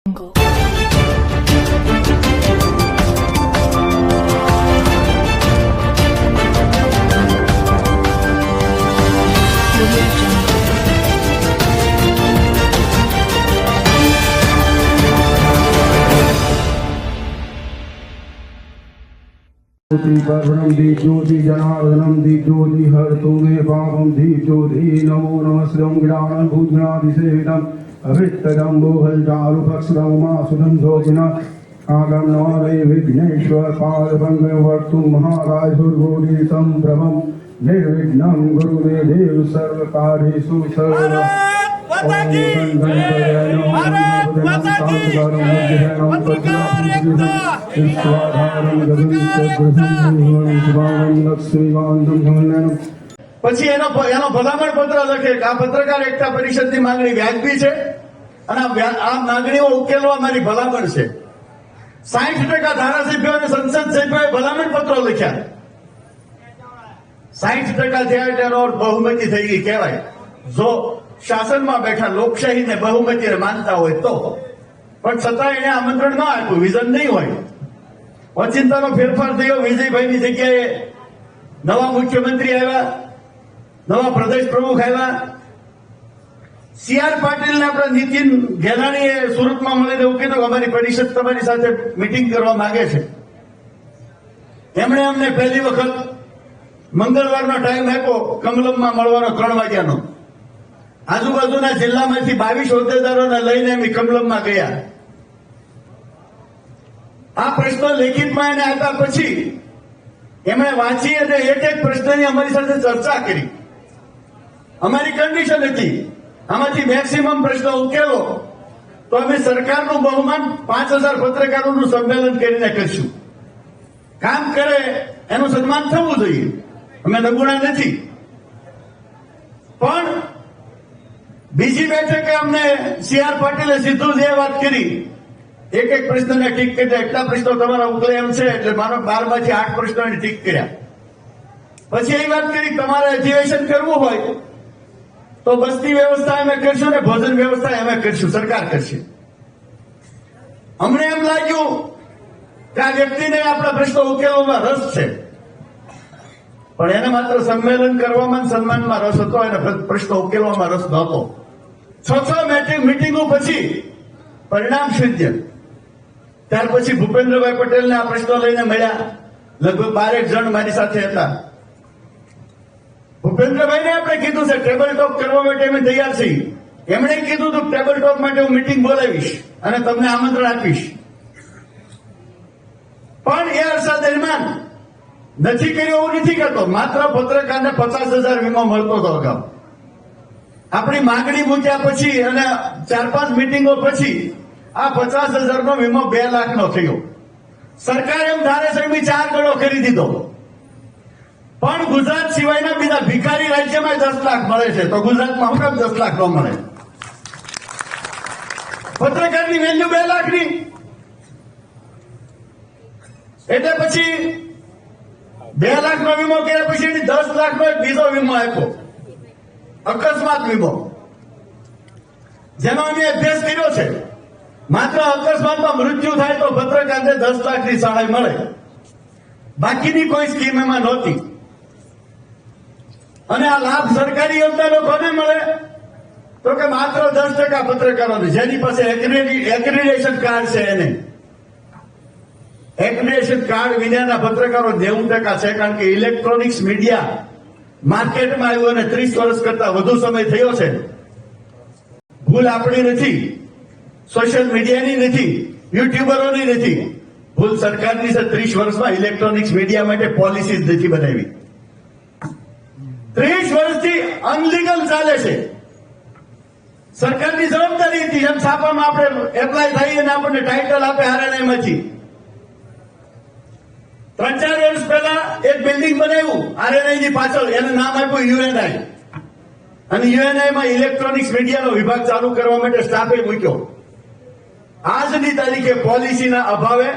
परम दीप्योति जनार्दनम दीप्योति हरतु मे पापम दीप्योति नमो नमः श्रीं ज्ञानं भूज्ञादिसेवितं अवित्तजम्बोहलचारुभक्षणं मासुदं जोगिना आगम नवरे विघ्नेश्वर पादपङ्कवर्तुं महाराजुर्गोदीतं प्रभं निर्विघ्नं गुरुवे देव सर्वकार्येषु सर्वदा પછી એનો ભલામણ પત્ર લખે કે આ પત્રકાર એકતા પરિષદની માંગણી વ્યાજબી છે અને આ માંગણીઓ ઉકેલવા મારી ભલામણ છે. 60% ધારાસભ્યો અને સંસદ સભ્યોએ ભલામણ પત્રો લખ્યા. 60% થયા તેનો અર્થ બહુમતી થઈ ગઈ કહેવાય. જો શાસનમાં બેઠા લોકશાહીને બહુમતીને માનતા હોય તો, પણ છતાં એને આમંત્રણ ન આપ્યું, વિઝન નહીં હોય. ઓચિંતાનો ફેરફાર થયો. વિજયભાઈની જગ્યાએ નવા મુખ્યમંત્રી આવ્યા, નવા પ્રદેશ પ્રમુખ આવ્યા. CR પાટીલને આપણા નીતિન ગેલાણીએ સુરતમાં મળીને એવું કીધું અમારી પરિષદ તમારી સાથે મિટિંગ કરવા માંગે છે. એમણે અમને પહેલી વખત મંગળવારનો ટાઈમ આપ્યો કમલમમાં મળવાનો 3 વાગ્યાનો. આજુબાજુના જિલ્લામાંથી 22 હોદ્દેદારોને લઈને અમે કમલમમાં ગયા. આ પ્રશ્નો લેખિતમાં એને આપ્યા પછી એમણે વાંચી અને એક પ્રશ્નની અમારી સાથે ચર્ચા કરી. અમારી કન્ડિશન હતી આમાંથી મેક્સિમમ પ્રશ્નો ઉકેલો તો અમે સરકારનું બહુમાન 5000 પત્રકારોનું સંમેલન કરીને કરશું. કામ કરે એનું સન્માન થવું જોઈએ. અમે નગુણા નથી. પણ બીજી બેઠકે અમને CR પાટીલે સીધું જે વાત કરી, એક પ્રશ્નને ઠીક કરી, એટલા પ્રશ્નો તમારા ઉકેલે એમ છે એટલે મારો 12 માંથી 8 પ્રશ્નોને ઠીક કર્યા. પછી એ વાત કરી તમારે અધિવેશન કરવું હોય તો બસની વ્યવસ્થા અમે કરશું ને ભોજન વ્યવસ્થા અમે કરશું, સરકાર કરશે. અમને એમ લાગ્યું કે આ વ્યક્તિને આપણા પ્રશ્નો ઉકેલવામાં રસ છે, પણ એને માત્ર સંમેલન કરવામાં સન્માનમાં રસ હતો, એને પ્રશ્નો ઉકેલવામાં રસ નહોતો. 6 મીટિંગો પછી પરિણામ શૂન્ય. ત્યાર પછી ભૂપેન્દ્રભાઈ પટેલને આ પ્રશ્નો લઈને મળ્યા. લગભગ 12 જણ મારી સાથે હતા. ભૂપેન્દ્રભાઈને આપણે કીધું છે ટેબલ ટોક કરવા માટે અમે તૈયાર છીએ. એમણે કીધું હતું ટેબલ ટોક માટે હું મીટિંગ બોલાવીશ અને તમને આમંત્રણ આપીશ. પણ એ અરસા દરમિયાન નથી કર્યું એવું નથી કરતો. માત્ર પત્રકારને 50,000 વીમો મળતો હતો અગાઉ. આપણી માંગણી મૂક્યા પછી અને 4-5 મીટિંગો પછી આ 50,000 નો વીમો 2 લાખનો થયો. સરકાર એમ ધારાસભ્ય 4 ગણો કરી દીધો. પણ ગુજરાત સિવાયના બીજા ભિખારી રાજ્યમાં 10 લાખ મળે છે, તો ગુજરાતમાં હું કેમ 10 લાખ ન મળે? પત્રકારની વેલ્યુ 2 લાખની. એટલે પછી 2 લાખનો વીમો કર્યા પછી એની 10 લાખનો એક બીજો વીમો આપ્યો, અકસ્માત વીમો, જેનો અમે અભ્યાસ કર્યો છે. માત્ર અકસ્માતમાં મૃત્યુ થાય તો પત્રકારને 10 લાખની સહાય મળે, બાકીની કોઈ સ્કીમ એમાં નહોતી. અને આ લાભ સરકારી યોજનાનો કોને મળે તો કે માત્ર 10% પત્રકારોને, જેની પાસે એક્રેડિટેશન કાર્ડ છે એને. એક્રેડિટેશન કાર્ડ વિનાના પત્રકારો 90% છે, કારણ કે ઇલેક્ટ્રોનિક્સ મીડિયા માર્કેટમાં આવ્યું અને 30 વર્ષ કરતા વધુ સમય થયો છે. ભૂલ આપણી નથી, સોશિયલ મીડિયાની નથી, યુટ્યુબરોની નથી. ભૂલ સરકારની છે. 30 વર્ષમાં ઇલેક્ટ્રોનિક્સ મીડિયા માટે પોલિસી નથી બનાવી. 30 વર્ષથી અનલીગલ ચાલે છે. સરકારની જવાબદારી હતી. એમ છાપામાં આપણે એપ્લાય થઈ અને આપણને ટાઇટલ આપે RNI માંથી. 3-4 વર્ષ પહેલા એક બિલ્ડિંગ બનાવ્યું RNI ની પાછળ, એનું નામ આપ્યું UNI. અને UNI માં ઇલેક્ટ્રોનિક્સ મીડિયાનો વિભાગ ચાલુ કરવા માટે સ્ટાફે મૂક્યો. આજની તારીખે પોલિસીના અભાવે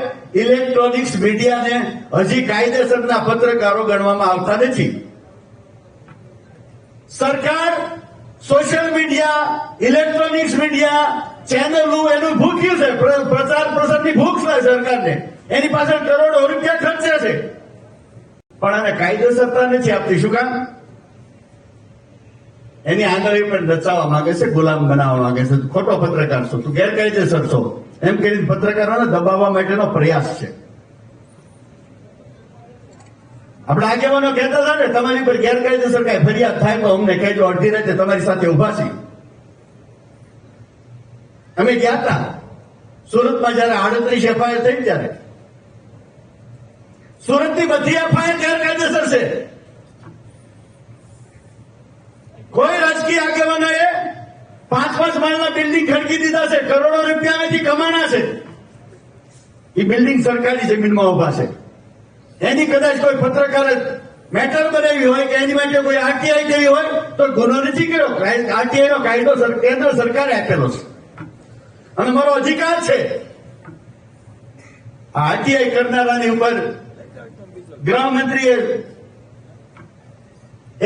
ઇલેક્ટ્રોનિક્સ મીડિયાને હજી કાયદેસરના પત્રકારો ગણવામાં આવતા નથી. સરકાર સોશિયલ મીડિયા, ઇલેક્ટ્રોનિક્સ મીડિયા, ચેનલો એનું ભૂખ્યું છે, પ્રચાર પ્રસારની ભૂખ છે સરકારને, એની પાછળ કરોડો રૂપિયા ખર્ચે છે, પણ આને કાયદેસરતા નથી આપતી. શું કામ? એની આંગળી પણ રચાવવા માંગે છે, ગુલામ બનાવવા માંગે છે. ખોટો પત્રકાર છો, તું ગેરકાયદેસર છો, એમ કરીને પત્રકારોને દબાવવા માટેનો પ્રયાસ છે. આપણે આગેવાનો કહેતા હતા ને, તમારી પર ગેરકાયદેસર કઈ ફરિયાદ થાય તો અમને કહેજો, અડધી રાતે તમારી સાથે ઉભા છીએ. અમે ગયા હતા સુરતમાં, જયારે 38 એફઆઈઆર થઈ ત્યારે સુરતની બધી એફઆઈઆર ગેરકાયદેસર છે. કોઈ રાજકીય આગેવાનોએ 5-5 માળના બિલ્ડિંગ ખડકી દીધા છે, કરોડો રૂપિયાથી કમાણા છે. એ બિલ્ડિંગ સરકારી જમીનમાં ઉભા છે. એની કદાચ કોઈ પત્રકારે મેટર બનાવી હોય કે એની માટે કોઈ આરટીઆઈ કરી હોય તો ગુનો નથી કર્યો. આરટીઆઈ નો કાયદો કેન્દ્ર સરકારે આપેલો છે અને મારો અધિકાર છે. આરટીઆઈ કરનારાની ઉપર ગૃહમંત્રીએ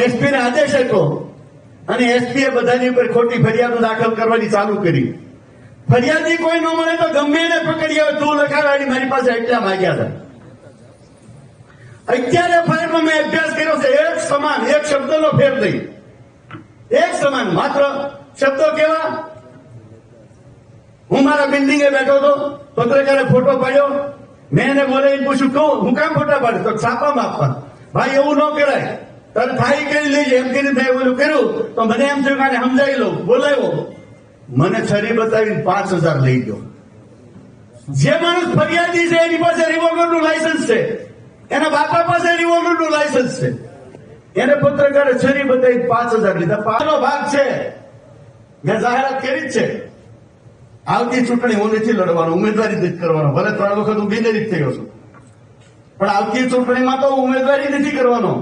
એસપી ને આદેશ આપ્યો અને એસપીએ બધાની ઉપર ખોટી ફરિયાદો દાખલ કરવાની ચાલુ કરી. ફરિયાદી કોઈ ન મળે તો ગમે એને પકડી આવે, તું લખાવાડી મારી પાસે એટલા માંગ્યા હતા. 11 એફઆઈઆરમાં મેં અભ્યાસ કર્યો છે, એક સમાન, એક શબ્દનો ફેર નહીં, એક સમાન. માત્ર શબ્દો કેવા? હું મારા બિલ્ડિંગે બેઠો હતો, પત્રકારે ફોટો પાડ્યો, મેં એને બોલાવીને પૂછ્યું કહું હું કામ ફોટા પાડે, તો છાપામાં આપવા. ભાઈ એવું ન કરાય, તારે થાય કરી લેજે એમ કરીને મેં ઓલું કર્યું તો મને એમ થયું કે સમજાવી લઉં. બોલાવ્યો, મને છરી બતાવીને 5000 લઈ ગયો. જે માણસ ફરિયાદી છે એની પાસે રિવોલ્વરનું લાયસન્સ છે, એના બાપા પાસે રિવોલ્વરનું લાયસન્સ છે, એને પત્રકારે છરી બતાવી 5000 લીધા. 5નો ભાગ છે. મેં જાહેરાત કરી જ છે, આવતી ચૂંટણી હું નથી લડવાનો, ઉમેદવારી નથી કરવાનો. ભલે 3 વખત હું બિનહરીફ થયો છું, પણ આવતી ચૂંટણીમાં તો ઉમેદવારી નથી કરવાનો.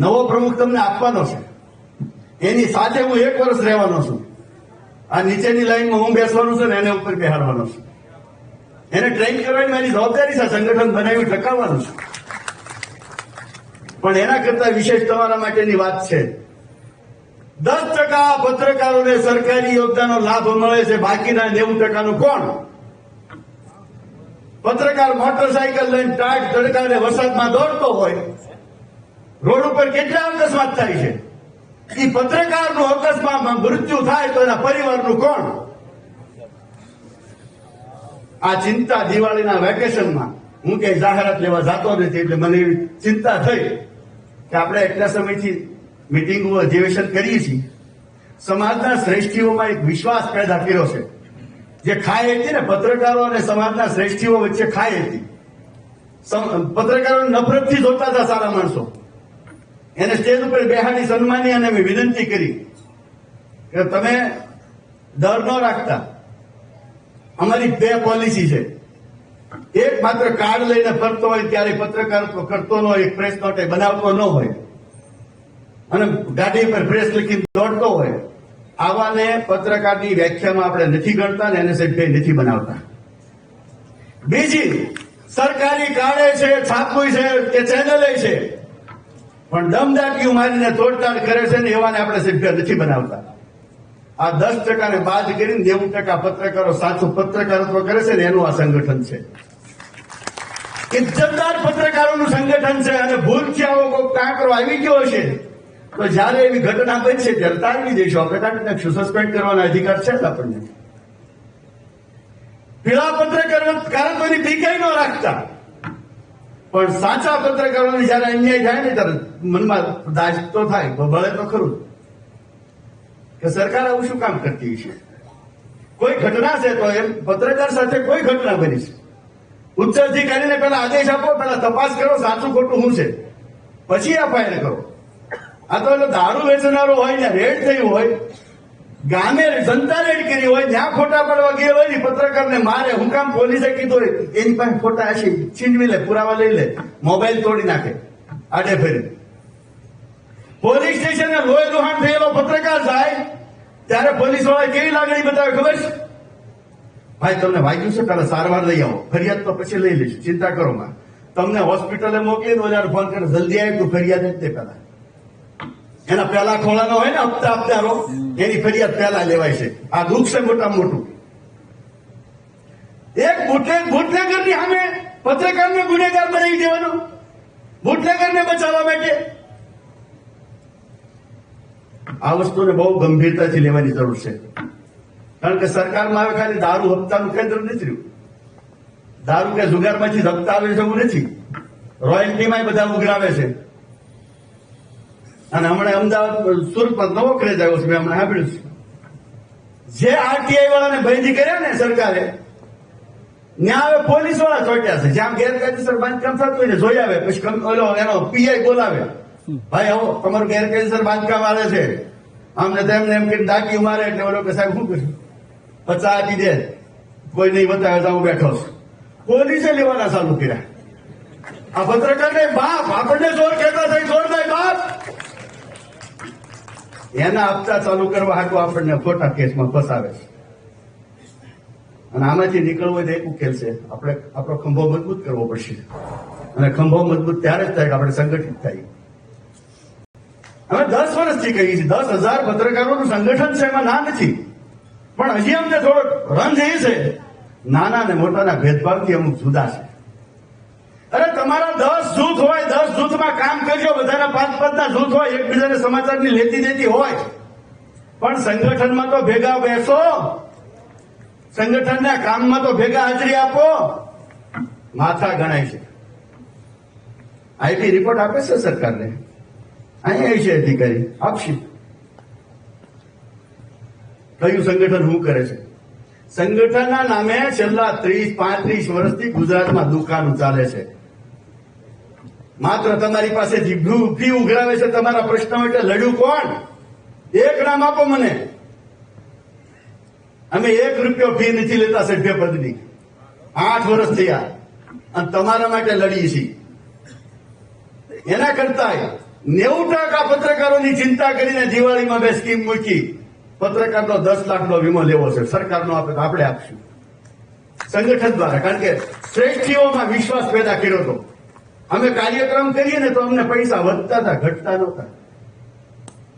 નવો પ્રમુખ તમને આપવાનો છે, એની સાથે હું 1 વર્ષ રહેવાનો છું. આ નીચેની લાઈનમાં હું બેસવાનું છે ને એને ઉપર બેહાડવાનો છું. એને ટ્રેન કરવાની મારી જવાબદારી છે, સંગઠન બનાવી ટકાવવાનું છે. પણ એના કરતા વિશેષ તમારા માટેની વાત છે, 10% પત્રકારોને સરકારી યોગદાનનો લાભ મળે છે, બાકીના 90%નું કોણ? પત્રકાર મોટરસાયકલ લઈને ટાટ તડકાને વરસાદમાં દોડતો હોય, રોડ ઉપર કેટલા અકસ્માત થાય છે? એ પત્રકારનું અકસ્માતમાં મૃત્યુ થાય તો એના પરિવારનું કોણ? આ ચિંતા દિવાળીના વેકેશનમાં હું કઈ જાહેરાત લેવા જતો નથી, એટલે મને એવી ચિંતા થઈ કે આપણે એટલા સમયથી મિટિંગો અધિવેશન કરીએ છીએ, સમાજના શ્રેષ્ઠીઓમાં એક વિશ્વાસ પેદા કર્યો છે. જે ખાઈ હતી ને, પત્રકારો અને સમાજના શ્રેષ્ઠીઓ વચ્ચે ખાઈ હતી. પત્રકારોને નફરતથી જોતા હતા સારા માણસો. એને સ્ટેજ ઉપર બેહાડી સન્માની અને મેં વિનંતી કરી કે તમે ડર ન રાખતા. અમારી 2 પોલિસી છે, એક માત્ર કાર્ડ લઈને ફરતો હોય ત્યારે પત્રકારત્વ કરતો ન હોય, પ્રેસ નોટ બનાવતો ન હોય અને ગાડી પર પ્રેસ લખીને દોડતો હોય, આવાને પત્રકારની વ્યાખ્યામાં આપણે નથી ગણતા ને એને સભ્ય નથી બનાવતા. બીજી, સરકારી કાર્ડે છે, છાપું છે કે ચેનલે છે, પણ દમદાટીઓ મારીને તોડતાડ કરે છે ને એવાને આપણે સભ્ય નથી બનાવતા. આ 10%ને બાદ કરીને 90% પત્રકારો સાચું પત્રકારત્વ કરે છે ને એનું આ સંગઠન છે. ઇજ્જતદાર પત્રકારોનું સંગઠન છે. અને ભૂલથી આવો કોઈ કાંકરો આવી ગયો હશે તો જયારે એવી ઘટના બનશે ત્યારે તારવી દઈશું, આપણે કાઢી નાખશું. સસ્પેન્ડ કરવાના અધિકાર છે જ આપણને. પીળા પત્રકારોની બીકાઈ ન રાખતા, પણ સાચા પત્રકારોને જયારે અન્યાય થાય ને ત્યારે મનમાં દાજ તો થાય, બળે તો ખરું કે સરકાર આવું શું કામ કરતી છે. કોઈ ઘટના છે તો એમ પત્રકાર સાથે કોઈ ઘટના બની છે, ઉચ્ચ અધિકારીને પેલા આદેશ આપો, પેલા તપાસ કરો સાચું ખોટું શું છે, પછી એફઆઈઆર કરો. આ તો દારૂ વેચનારો હોય ને રેડ થયું હોય, ગામે જનતા રેડ કરી હોય, ત્યાં ખોટા પડવા ગયા હોય ને પત્રકારને મારે, હું કામ પોલીસે કીધું હોય, એની પાસે ખોટા હશે છીનવી લે, પુરાવા લઈ લે, મોબાઈલ તોડી નાખે આડે ફેરી. પોલીસ સ્ટેશને લોહી લુહાણ થયેલો પત્રકાર જાય ત્યારે પોલીસ વાળા કેવી લાગણી બતાવે ખબર છે? ભાઈ તમને વાગ્યું છે, પેલા સારવાર લઈ આવો, ફરિયાદ તો પછી લઈ લઈશું, ચિંતા કરો માં. તમને હોસ્પિટલે મોકલી દો, જયારે ફોન કરે જલ્દી આવી તું ફરિયાદ જ તે પેલા એના પેલા ખોળાનો હોય ને હપ્તા આપનારો, એની ફરિયાદ પહેલા લેવાય છે. આ દુઃખ છે મોટામાં મોટું. એક બુટલેગરની સામે પત્રકારને ગુનેગાર બનાવી દેવાનો, બુટલેગરને બચાવવા માટે. આ વસ્તુને બહુ ગંભીરતાથી લેવાની જરૂર છે. કારણ કે સરકારમાં હવે ખાલી દારૂ હપ્તાનું કેન્દ્ર નથી રહ્યું. દારૂ કે જુગારમાંથી હપ્તા આવે છે એવું નથી, રોયલ્ટીમાં બધા ઉઘરાવે છે. અને હમણાં અમદાવાદ સુરતમાં નવો ક્રેઝ આવ્યો છે, મેં હમણાં સાંભળ્યું છે. જે આરટીઆઈ વાળાને બંધી કર્યા ને સરકારે, ત્યાં હવે પોલીસ વાળા ચોટ્યા છે. જ્યાં ગેરકાયદેસર બાંધકામ થતું હોય ને જોઈ આવે, પછી ઓલો એનો પીઆઈ બોલાવે, ભાઈ આવો તમારું ગેરકાયદેસર બાંધકામ આવે છે, આમને તેમને એમ કે ડાકી મારે. એટલે ઓલો કે સાહેબ શું કર્યું, 50 આપી દે, કોઈ નહીં બતાવે તો હું બેઠો છું. પોલીસે લેવાના ચાલુ કર્યા. આ પત્રકારને બાપ આપણને ચોર કહેતા થઈ, ચોર થાય બાપ. એના હપ્તા ચાલુ કરવા હાટું આપણને ખોટા કેસમાં ફસાવે છે. અને આમાંથી નીકળવું હોય તો એક ઉકેલ છે, આપણે આપણો ખંભો મજબૂત કરવો પડશે. અને ખંભો મજબૂત ત્યારે જ થાય કે આપણે સંગઠિત થાય. અમે 10 વર્ષથી કહીએ છીએ, 10,000 પત્રકારોનું સંગઠન છે, એમાં ના નથી. પણ હજી અમને થોડોક રંજ એ છે, નાના અને મોટાના ભેદભાવથી અમુક જુદા છે. અરે તમારા 10 જૂથ હોય, 10 જૂથમાં કામ કરજો, બધાના 5-5 ના જૂથ હોય, એકબીજાને સમાચારની લેતી દેતી હોય, પણ સંગઠનમાં તો ભેગા બેસો, સંગઠનના કામમાં તો ભેગા હાજરી આપો. માથા ગણાય છે. આઈટી રિપોર્ટ આપે છે સરકારને, અહીંયા છે અધિકારી આપશે કયું સંગઠન શું કરે છે. સંગઠનના નામે છેલ્લા 30-35 વર્ષથી ગુજરાતમાં દુકાનો ચાલે છે. માત્ર તમારી પાસેથી ફી ઉઘરાવે છે. તમારા પ્રશ્નો માટે લડ્યું કોણ? એક નામ આપો મને. અમે 1 રૂપિયો ફી નથી લેતા સભ્ય પદની, 8 વર્ષ થયા, અને તમારા માટે લડીએ છીએ. એના કરતા 90% પત્રકારોની ચિંતા કરીને દિવાળીમાં બે સ્કીમ મૂકી. પત્રકારનો 10 લાખનો વીમો લેવો છે, સરકારનો આપે તો આપણે આપશું સંગઠન દ્વારા. કારણ કે શ્રેષ્ઠીઓમાં વિશ્વાસ પેદા કર્યો હતો. અમે કાર્યક્રમ કરીએ ને તો અમને પૈસા વધતા હતા, ઘટતા નહોતા.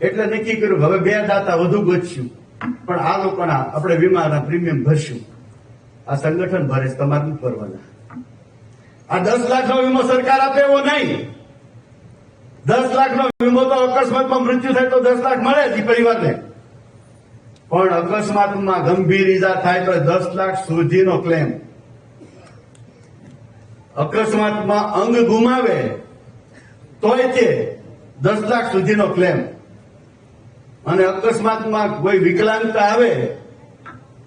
એટલે નક્કી કર્યું હવે 2 દાતા વધુ ગોતશું, પણ આ લોકોના આપણે વીમાના પ્રીમિયમ ભરશું. આ સંગઠન ભરે છે, તમારે નથી ભરવાના. આ 10 લાખનો વીમો સરકાર આપે એવો નહીં. 10 લાખનો વીમો તો અકસ્માતમાં મૃત્યુ થાય તો 10 લાખ મળે જ પરિવારને, પણ અકસ્માતમાં ગંભીર ઈજા થાય તો 10 લાખ સુધીનો ક્લેમ. અકસ્માતમાં અંગ ગુમાવે તોય તે 10 લાખ સુધીનો ક્લેમ. અને અકસ્માતમાં કોઈ વિકલાંગતા આવે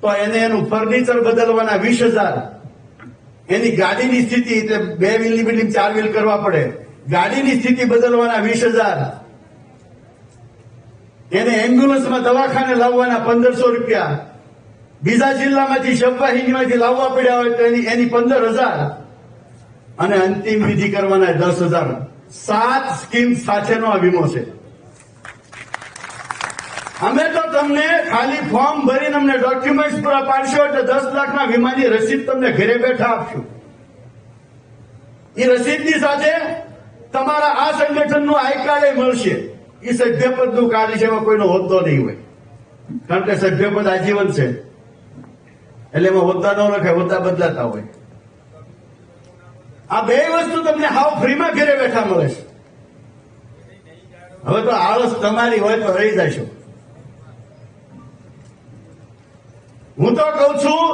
તો એને એનું ફર્નિચર બદલવાના 20,000. એની ગાડીની સ્થિતિ, એટલે 2 વ્હીલની બદલી 4 વ્હીલ કરવા પડે, ગાડીની સ્થિતિ બદલવાના 20,000. એને એમ્બ્યુલન્સમાં દવાખાને લાવવાના 1,500 રૂપિયા. બીજા જિલ્લામાંથી શબવાહિનીમાંથી લાવવા પડ્યા હોય તો એની 15,000. અને અંતિમ વિધિ કરવાના 10,000. 7 સ્કીમ સાથેનો આ વીમો છે. અમે તો તમને ખાલી ફોર્મ ભરીને અમને ડોક્યુમેન્ટ્સ પૂરા પાડશો એટલે 10 લાખના વીમાની રસીદ તમને ઘરે બેઠા આપશું. એ રસીદની સાથે તમારા આ સંગઠનનું આઈ કાર્ડ મળશે. એ સભ્યપદનું કાર્ડ છે, એમાં કોઈનો હોદ્દો નહીં હોય. કારણ કે સભ્યપદ આજીવન છે, એટલે એમાં હોદ્દા ન રખાય, હોદ્દા બદલાતા હોય. આ 2 વસ્તુ તમને હાવ ફ્રીમાં ઘરે બેઠા મળે છે. હવે તો આળસ તમારી હોય તો રહી જશો. હું તો કઉ છું,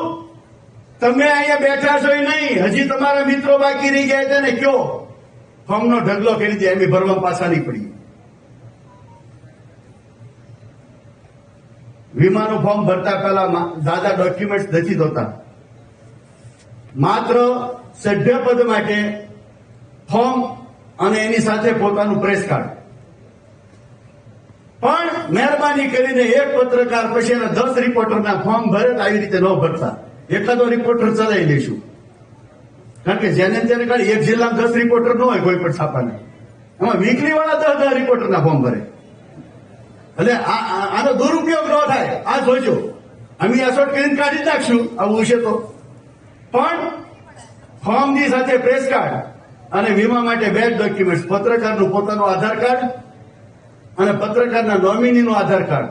તમે અહીંયા બેઠા છો નહીં, હજી તમારા મિત્રો બાકી રહી ગયા છે ને, કયો ફોર્મનો ઢગલો કરી દે, એમ ભરવા પાછા નહીં પડી. વીમાનું ફોર્મ ભરતા પહેલા દાદા ડોક્યુમેન્ટ નથી હોતા. માત્ર સભ્યપદ માટે ફોર્મ અને એની સાથે પોતાનું પ્રેસ કાર્ડ. પણ મહેરબાની કરીને એક પત્રકાર પછી એના 10 રિપોર્ટરના ફોર્મ ભરે તો આવી રીતે ન ભરતા. એકાદો રિપોર્ટર ચલાવી લઈશું. કારણ કે જેને તેને કાઢી એક જિલ્લામાં 10 રિપોર્ટર ન હોય કોઈ પણ છાપાને, એમાં વીકલી વાળા 10 રિપોર્ટરના ફોર્મ ભરે. એટલે આનો દુરુપયોગ ન થાય આ જોજો. અમે અસોટ કરીને કાઢી જ નાખશું આવું છે તો. પણ ફોર્મની સાથે પ્રેસ કાર્ડ અને વીમા માટે 2 ડોક્યુમેન્ટ, પત્રકારનું પોતાનું આધાર કાર્ડ અને પત્રકારના નોમિનીનું આધાર કાર્ડ.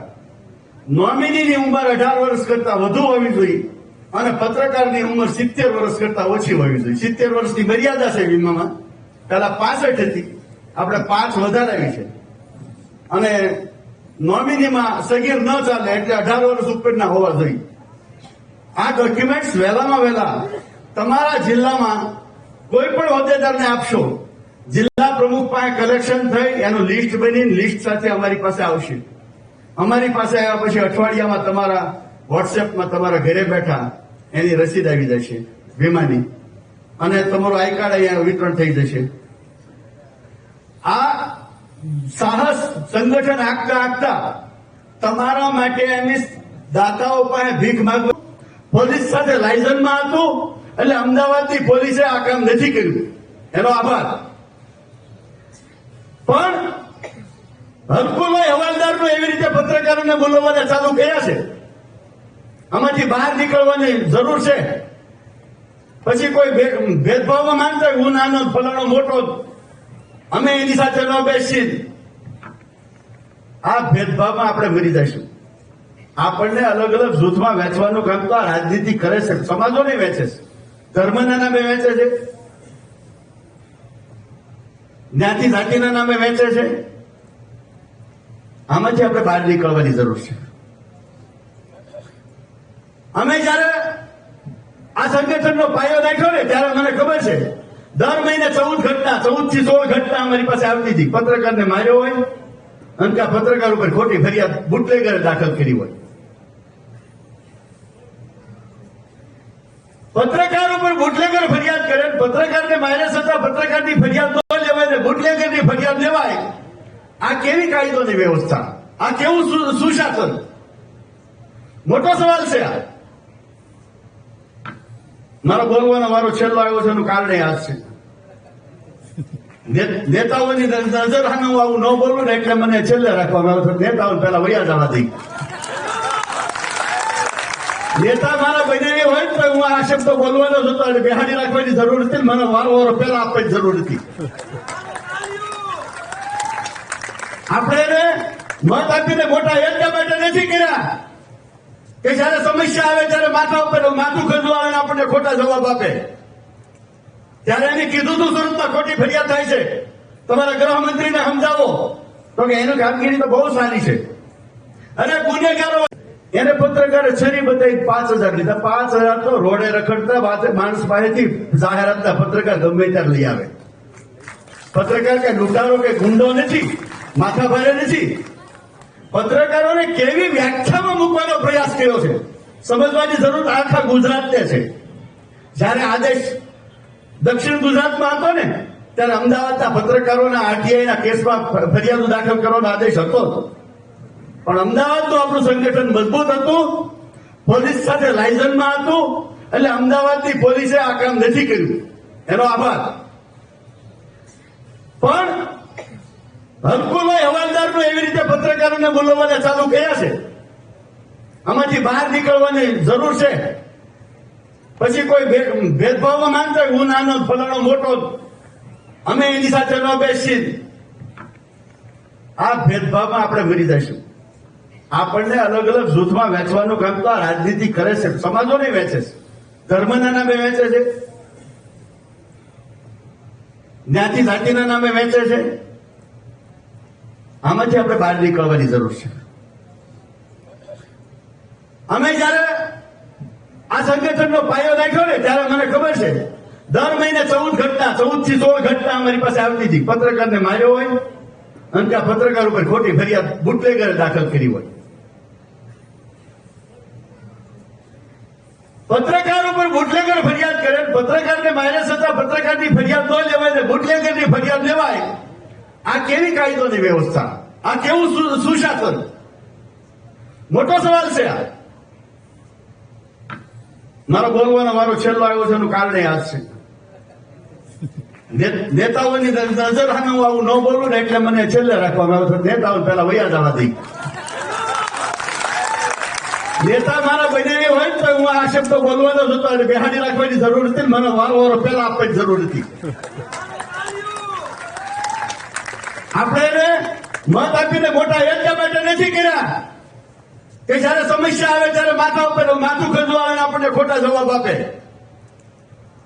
નોમિનીની ઉંમર 18 વર્ષ કરતા વધુ હોવી જોઈએ અને પત્રકારની ઉંમર 70 વર્ષ કરતા ઓછી હોવી જોઈએ. 70 વર્ષની મર્યાદા છે વીમામાં, પહેલા 65 હતી, આપણે 5 વધારાવી છે. અને નોમિનીમાં સગીર ન ચાલે એટલે 18 વર્ષ ઉપરના હોવા જોઈએ. આ ડોક્યુમેન્ટ્સ વહેલામાં વહેલા તમારા જિલ્લામાં કોઈ પણ હોદ્દેદારને આપશો. જિલ્લા પ્રમુખ પાસે કલેક્શન થઈ એનું લિસ્ટ બની લિસ્ટ સાથે અમારી પાસે આવશે. અમારી પાસે આવ્યા પછી અઠવાડિયામાં તમારા વોટ્સએપમાં તમારા ઘરે બેઠા એની રસીદ આવી જશે વીમાની, અને તમારું આઈ કાર્ડ અહીંયા વિતરણ થઈ જશે. આ સાહસ સંગઠન આગતા તમારા માટે એમની દાતાઓ પાસે ભીખ માંગવા પોલીસ સાથે લાયસન્સમાં હતું એટલે અમદાવાદની પોલીસે આ કામ નથી કર્યું, એનો આભાર. પણ હરકુલો હવાલદારનું એવી રીતે પત્રકારોને બોલાવવાના ચાલુ કર્યા છે. આમાંથી બહાર નીકળવાની જરૂર છે. પછી કોઈ ભેદભાવમાં માનતા હોય હું નાનો ફલાણો મોટો, અમે એની સાથે ન બેસી. આ ભેદભાવમાં આપણે મરી જઈશું. આપણને અલગ અલગ જૂથમાં વેચવાનું કામ તો આ રાજનીતિ કરે છે, સમાજો નહીં વેચે છે, ધર્મના નામે વેચે છે, જ્ઞાતિ જાતિના નામે વેચે છે. આમાંથી આપણે બહાર નીકળવાની જરૂર છે. અમે જયારે આ સંગઠનનો પાયો નાખ્યો ને ત્યારે મને ખબર છે દર મહિને 14 ઘટના 14 થી 16 ઘટના અમારી પાસે આવતી હતી. પત્રકારને માર્યો હોય અને કે પત્રકાર ઉપર ખોટી ફરિયાદ બુટલેગરે દાખલ કરી હોય. પત્રકાર ઉપર બુટલેગર ફરિયાદ કરે, પત્રકારને માર્યા છતાં પત્રકારની ફરિયાદ ન લેવાય ને બુટલેગરની ફરિયાદ લેવાય. આ કેવી કાયદોની વ્યવસ્થા? આ કેવું સુશાસન? મોટો સવાલ છે આ. મારો બોલવાનો મારો છેલ્લો આવ્યો છે એનું કારણ આ છે. નેતાઓની નજર સામે હું આવું ન બોલું ને એટલે મને છેલ્લે રાખવામાં આવે છે. નેતાઓને પહેલા વૈયા જવા દઈ. નેતા મારા બને હોય તો હું આ શબ્દો બોલવાનો જ હતો એટલે બેહાડી રાખવાની જરૂર હતી. મને વારો પહેલા આપવાની જરૂર હતી. આપણે એને મત આપીને મોટા એટલા માટે નથી કર્યા કે જયારે સમસ્યા આવે ત્યારે માથા ઉપર માથું ખંજવા આવે આપણને ખોટા જવાબ આપે. ત્યારે એને કીધું તું સુરતમાં ખોટી ફરિયાદ થાય છે, તમારા ગૃહમંત્રીને સમજાવો. તો કે એની કામગીરી તો બહુ સારી છે. અને ગુનેગારો એને પત્રકારે છરી બતાવી 5,000 લીધા. 5,000 તો રોડે રખડતા માણસ પાસેથી જાહેરાતના પત્રકાર ગમે ત્યારે લઈ આવે. પત્રકાર કે લૂંટારો કે ગુંડો નથી, માથા ભારે નથી. પત્રકારોને કેવી વ્યાખ્યામાં મૂકવાનો પ્રયાસ કર્યો છે સમજવાની જરૂર આખા ગુજરાતને છે. જયારે આદેશ દક્ષિણ ગુજરાતમાં હતો ને ત્યારે અમદાવાદના પત્રકારોના આરટીઆઈના કેસમાં ફરિયાદો દાખલ કરવાનો આદેશ હતો, પણ અમદાવાદનું આપણું સંગઠન મજબૂત હતું, પોલીસ સાથે લાયસન્સમાં હતું એટલે અમદાવાદની પોલીસે આ કામ નથી કર્યું, એનો આભાર. પણ હરકુલો હવાલદારનું એવી રીતે પત્રકારોને બોલાવવાના ચાલુ કર્યા છે. આમાંથી બહાર નીકળવાની જરૂર છે. પછી કોઈ ભેદભાવમાં માનતા હોય હું નાનો ફલાણો મોટો, અમે એની સાથે ન બેસી. આ ભેદભાવમાં આપણે મરી જઈશું. આપણને અલગ અલગ જૂથમાં વેચવાનું કામ તો આ રાજનીતિ કરે છે, સમાજો નહીં વેચે છે, ધર્મના નામે વેચે છે, જ્ઞાતિ જાતિના નામે વેચે છે. આમાંથી આપણે બહાર નીકળવાની જરૂર છે. અમે જયારે આ સંગઠનનો પાયો નાખ્યો ને ત્યારે મને ખબર છે દર મહિને 14 ઘટના 14 થી 16 ઘટના અમારી પાસે આવતી હતી. પત્રકારને માર્યો હોય અને કે પત્રકાર ઉપર ખોટી ફરિયાદ બુટલેગરે દાખલ કરી હોય. પત્રકાર ઉપર બુટલેગર ફરિયાદ કરે, પત્રકારને માર્યા છતાં પત્રકારની ફરિયાદ ન લેવાય ને બુટલેગરની ફરિયાદ લેવાય. આ કેવી કાયદોની વ્યવસ્થા? આ કેવું સુશાસન? મોટો સવાલ છે આ. મારો બોલવાનો મારો છેલ્લો આવ્યો છે એનું કારણ આ છે. નેતાઓની નજર સામે હું આવું ન બોલું ને એટલે મને છેલ્લે રાખવામાં આવે છે. નેતાઓને પહેલા વૈયા જવા દઈ. નેતા મારા બને હોય તો હું આ શબ્દો બોલવાનો જ હતો એટલે બેહાડી રાખવાની જરૂર હતી. મને વારો પહેલા આપવાની જરૂર હતી. આપણે એને મત આપીને મોટા એટલા માટે નથી કર્યા કે જયારે સમસ્યા આવે ત્યારે માથા ઉપર માથું ખંજવાળે અને આપણને ખોટા જવાબ આપે.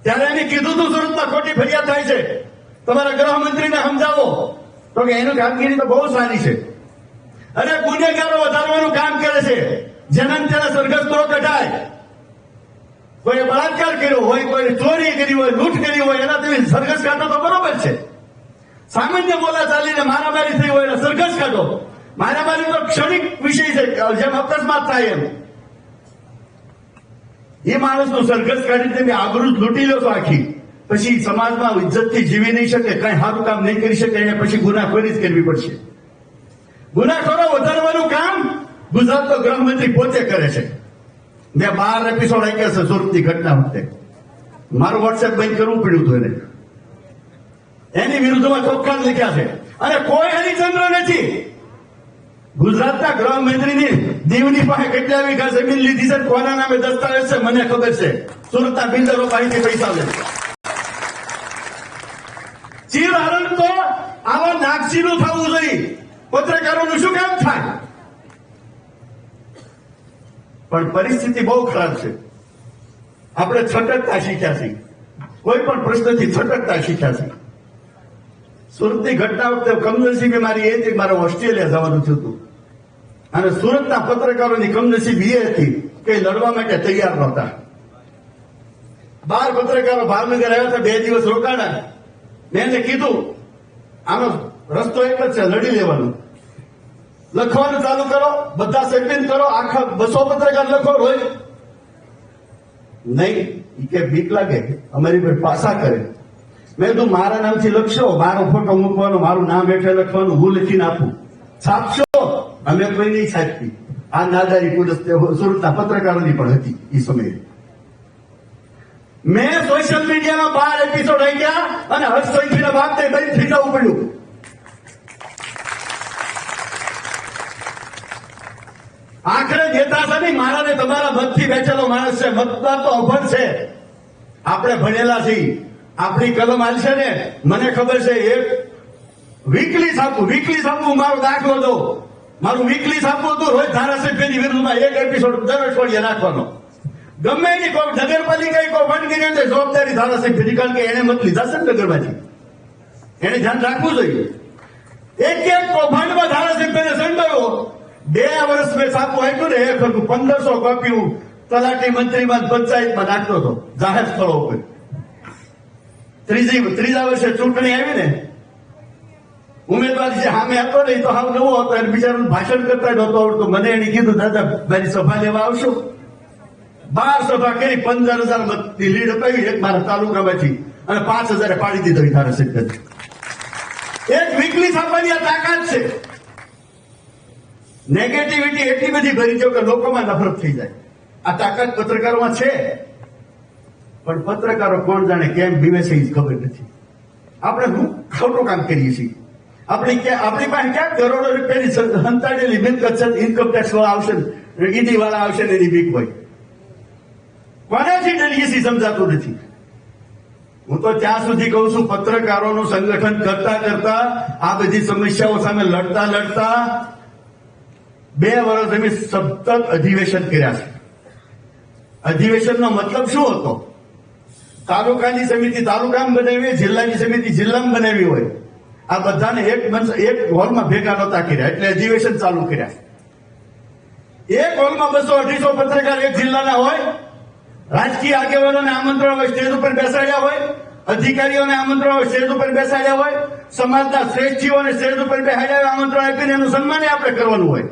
ત્યારે એને કીધું તું સુરતમાં ખોટી ફરિયાદ થાય છે, તમારા ગૃહમંત્રીને સમજાવો. તો કે એની કામગીરી તો બહુ સારી છે. અને ગુનેગારો વધારવાનું કામ કરે છે. જેના તેને સરઘસ તો કઢાય. કોઈ બળાત્કાર કર્યો હોય, કોઈ ચોરી કરી હોય, લૂંટ કરી હોય, એના તમે સરઘસ કાઢો તો બરોબર છે. સામાન્ય બોલા ચાલીને મારામારી થઈ હોય એટલે સરઘસ કાઢો. મારામારી તો ક્ષણિક વિષય છે, જેમ અકસ્માત થાય એમ. એ માણસનું સરઘસ કાઢી તમે આબરૂ લૂંટી લો છો આખી, પછી સમાજમાં ઇજ્જતથી જીવી નહીં શકે, કઈ સારું કામ નહીં કરી શકે, એને પછી ગુનાખોરી જ કરવી પડશે. ગુનાખોરો વધારવાનું કામ ગુજરાતનો ગૃહમંત્રી પોતે કરે છે. મેં 12 એપિસોડ આપ્યા છે સુરતની ઘટના વખતે. મારું વોટ્સએપ બંધ કરવું પડ્યું હતું એને. એની વિરુદ્ધમાં ચોખ્ખા લખ્યા છે. અને કોઈ હરિચંદ્ર નથી. ગુજરાતના ગૃહમંત્રીની દીવની પાસે કેટલા વીઘા જમીન લીધી છે, કોના નામે દસ્તાવેજ છે મને ખબર છે. સુરતના બિલ્ડરો પાસેથી પૈસા લે. ચીરહરણ તો આવા નાગસીનું થવું જોઈએ. પત્રકારોનું શું કામ થાય? પણ પરિસ્થિતિ બહુ ખરાબ છે. આપણે છટકતા શીખ્યા છીએ. કોઈ પણ પ્રશ્નથી છટકતા શીખ્યા છીએ. સુરતની ઘટના વખતે કમનસીબી મારી એ હતી, મારે ઓસ્ટ્રેલિયા જવાનું થયું હતું. અને સુરતના પત્રકારોની કમનસીબી એ હતી કે લડવા માટે તૈયાર નહોતા. 12 પત્રકારો ભાવનગર આવ્યા હતા, 2 દિવસ રોકાણા. મેં એને કીધું આનો રસ્તો એક જ છે, લડી લેવાનું. લખવાનું ચાલુ કરો, બધા સબમિટ કરો, આખા 200 પત્રકાર લખો રોજ. નહીં, કે બીક લાગે, અમારી પર પાસા કરે. મેં તું મારા નામથી લખશો, મારો ફોટો મૂકવાનો, મારું નામ હેઠળ લખવાનું, હું લખીને આપું. છાપશો, અમે કોઈ નહીં છાપતી. આ નાદારી પોલીસ સુરતના પત્રકારોની પણ હતી એ સમયે. મેં સોશિયલ મીડિયામાં 12 એપિસોડ આવી ગયા અને હર્ષસંઘવીના બાબતે બંધ થઈ જવું પડ્યું. આખરે નેતા છે નહીં, મારા ને તમારા મતથી બેઠેલો માણસ છે. મતદાર તો અભણ છે. આપણે ભણેલા છીએ. આપણી કલમ હાલશે ને, મને ખબર છે. એક વીકલી છાપું મારો દાખલો દો. મારું વીકલી છાપવું હતું, રોજ ધારાસભ્યની વિરુદ્ધમાં એક એપિસોડ દર અઠવાડિયે રાખવાનો. ગમે એની કોઈ નગરપાલિકા કોઈ વનગીરી જવાબદારી ધારાસભ્યની, કારણ કે એને મત લીધા છે ને નગરમાંથી. એને ધ્યાન રાખવું જોઈએ. એક કૌભાંડમાં ધારાસભ્યને સંડોયો. 2 વર્ષ મેં છાપું આપ્યું ને, એક હતું 1500 કોપી તલાટી મંત્રીમાં પંચાયતમાં નાખતો હતો જાહેર સ્થળો ઉપર. ત્રીજા વર્ષે ચૂંટણી આવી ને, ઉમેદવાર જે સામે હતો ને, એ તો હાવ નવો હતો, એને બિચારાનું ભાષણ કરતા નહોતો આવડતું. મને એને કીધું, દાદા મારી સભા લેવા આવશો? 12 સભા કરી, 15,000 મતની લીડ અપાવી એક મારા તાલુકામાંથી, અને 5,000 પાડી દીધો ધારાસભ્ય. એક વીકલી છાપવાની આ તાકાત છે. નેગેટિવિટી એટલી બધી ભરી દો કે લોકોમાં નફરત થઈ જાય. આ તાકાત પત્રકારોમાં છે. પણ પત્રકારો કોણ જાણે કેમ બીવે છે એ ખબર નથી. આપણે હું ખોટું કામ કરીએ છીએ. આપણી પાસે ક્યાં કરોડો રૂપિયાની સંતાડેલી મિલકત છે, ઇન્કમ ટેક્સ વાળા આવશે, ઈડી વાળા આવશે ને એની બીક હોય. કોનાથી ડરીએ છીએ સમજાતું નથી. હું તો ત્યાં સુધી કહું છું, પત્રકારોનું સંગઠન કરતા આ બધી સમસ્યાઓ સામે લડતા 2 વર્ષ અમે સતત અધિવેશન કર્યા છે. અધિવેશનનો મતલબ શું હતો? તાલુકાની સમિતિ તાલુકામાં બનાવી, જિલ્લાની સમિતિ જિલ્લામાં બનાવી હોય, આ બધાને એક હોલમાં ભેગા નહોતા કર્યા, એટલે અધિવેશન ચાલુ કર્યા. એક હોલમાં 200-250 પત્રકાર એક જિલ્લાના હોય. રાજકીય આગેવાનોને આમંત્રણ હોય, સ્ટેજ ઉપર બેસાડ્યા હોય. અધિકારીઓને આમંત્રણ હોય, સ્ટેજ ઉપર બેસાડ્યા હોય. સમાજના શ્રેષ્ઠીઓને સ્ટેજ ઉપર બેસાડ્યા આમંત્રણ આપીને એનું સન્માન આપણે કરવાનું હોય.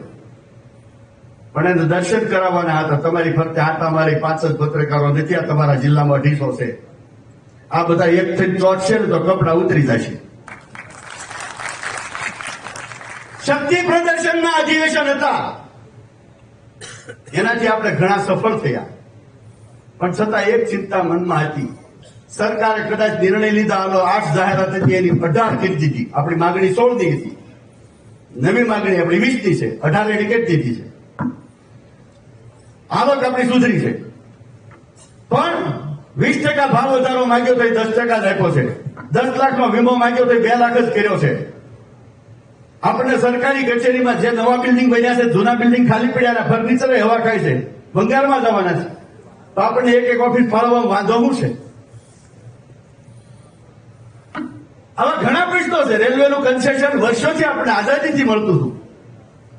પણ એને દર્શન કરાવવાના હતા. તમારી ફરતે આટા મારી 5 જ પત્રકારો નથી, આ તમારા જિલ્લામાં 250 છે. આ બધા એક થી ચોટશે ને તો કપડા ઉતરી જશે. શક્તિ પ્રદર્શનના અધિવેશન હતા, એનાથી આપણે ઘણા સફળ થયા. પણ છતાં એક ચિંતા મનમાં હતી. સરકારે કદાચ નિર્ણય લીધા, 8 જાહેરાત હતી, એની 18 કરી દીધી. આપણી માંગણી 16 ની હતી. નવી માંગણી આપણી 20 ની છે, 18 એની કરી દીધી છે. આવક આપણી સુધરી છે. પણ 20% ભાવ વધારો માંગ્યો તો 10% જ આપ્યો છે. 10 લાખનો વીમો માંગ્યો તો 2 લાખ જ કર્યો છે. આપણને સરકારી કચેરીમાં જે નવા બિલ્ડિંગ બન્યા છે, જૂના બિલ્ડિંગ ખાલી પડ્યા, ફર્નિચર હવા ખાય છે, ભંગારમાં જવાના છે, તો આપણને એક ઓફિસ ફાળવવામાં વાંધો શું છે? આવા ઘણા પ્રશ્નો છે. રેલવેનું કન્સેશન વર્ષોથી આપણે આઝાદીથી મળતું હતું,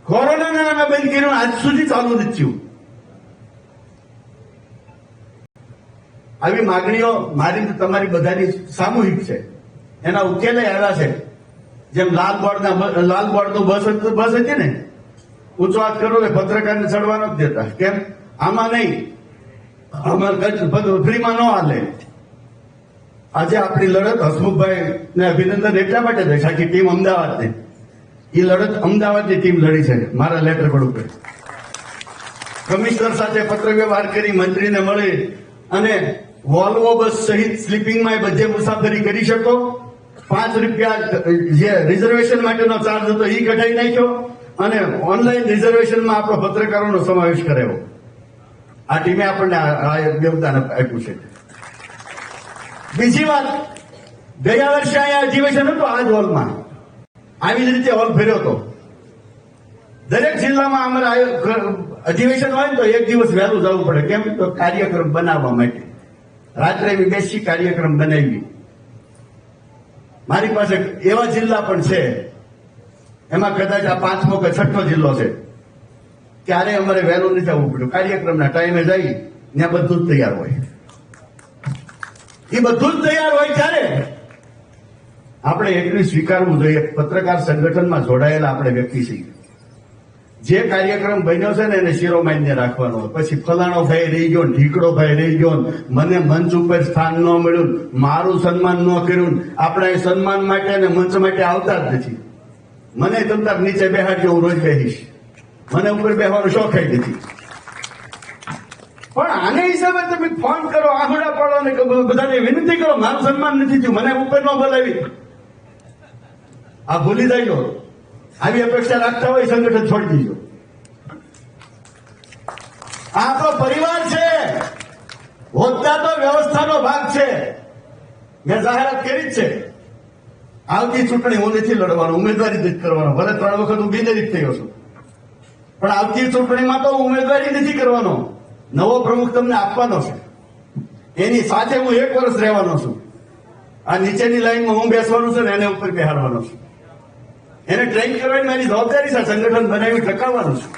કોરોનાના નામે બંધ કર્યું, આજ સુધી ચાલુ નથી થયું. આવી માગણીઓ મારી તમારી બધાની સામૂહિક છે, એના ઉકેલે આવ્યા છે. જેમ લાલ બોર્ડનું બસ હતી ને, ઊંચો હાથ કરો ને પત્રકારને ચડવા નથી દેતા. કેમ? આમાં નહીં, આમાં ફ્રીમાં ન હાલે. આજે આપણી લડત હસમુખભાઈ ને અભિનંદન એટલા માટે છે, આખી ટીમ અમદાવાદ ને, એ લડત અમદાવાદની ટીમ લડી છે. મારા લેટર પર ઉપર કમિશનર સાથે પત્ર વ્યવહાર કરી, મંત્રીને મળી અને વોલ્વો બસ સહિત સ્લીપિંગમાં બધે મુસાફરી કરી શકો. ₹5 જે રિઝર્વેશન માટેનો ચાર્જ હતો એ કઢાઈ નાખ્યો અને ઓનલાઈન રિઝર્વેશનમાં આપણો પત્રકારોનો સમાવેશ કરાયો. આ ટીમે આપણને આ યોગદાન આપ્યું છે. બીજી વાત, ગયા વર્ષે અહીંયા અધિવેશન હતું, આ જ હોલમાં આવી જ રીતે હોલ ફેર્યો હતો. દરેક જિલ્લામાં અમારે અધિવેશન હોય ને તો એક દિવસ વહેલું જવું પડે. કેમ? તો કાર્યક્રમ બનાવવા માટે. રાત્રે બેસી કાર્યક્રમ બનાવી. મારી પાસે એવા જિલ્લા પણ છે, એમાં કદાચ આ 5મો કે 6ઠો જિલ્લો છે, ત્યારે અમારે વહેલું નથી આવવું પડ્યું. કાર્યક્રમના ટાઈમે જઈ ત્યાં બધું જ તૈયાર હોય. એ બધું જ તૈયાર હોય ત્યારે આપણે એટલું સ્વીકારવું જોઈએ, પત્રકાર સંગઠનમાં જોડાયેલા આપણે વ્યક્તિ છીએ. જે કાર્યક્રમ બન્યો છે ને એને શિરોમાન્ય રાખવાનો હોય. પછી ફલાણો ભાઈ રહી ગયો, ઢીકડો ભાઈ રહી ગયો, મને મંચ ઉપર સ્થાન ન મળ્યું, મારું સન્માન ન કર્યું, આપણે સન્માન માટે અને મંચ માટે આવતા જ નથી. મને તમતાર નીચે બેહાડજો, હું રોજ બેસીશ. મને ઉપર બેસવાનો શોખ નથી. પણ આને હિસાબે તમે ફોન કરો, આહુડા પાડો ને બધાને વિનંતી કરો, મારું સન્માન નથી થયું, મને ઉપર ન બોલાવી. આ ભૂલી જાય. આવી અપેક્ષા રાખતા હોય સંગઠન છોડી દીજો. આ આપણો પરિવાર છે. હોદ્દા તો વ્યવસ્થાનો ભાગ છે. મેં જાહેરાત કરી જ છે, આવતી ચૂંટણી હું નથી લડવાનો, ઉમેદવારી નથી કરવાનો. ભલે 3 વખત હું બિનહરીફ થયો છું, પણ આવતી ચૂંટણીમાં તો ઉમેદવારી નથી કરવાનો. નવો પ્રમુખ તમને આપવાનો છે, એની સાથે હું 1 વર્ષ રહેવાનો છું. આ નીચેની લાઈનમાં હું બેસવાનું છું ને એને ઉપર બેહાડવાનો છું. એને ટ્રેન કરવાની મારી જવાબદારી છે. સંગઠન બનાવી ટકાવવાનું છું.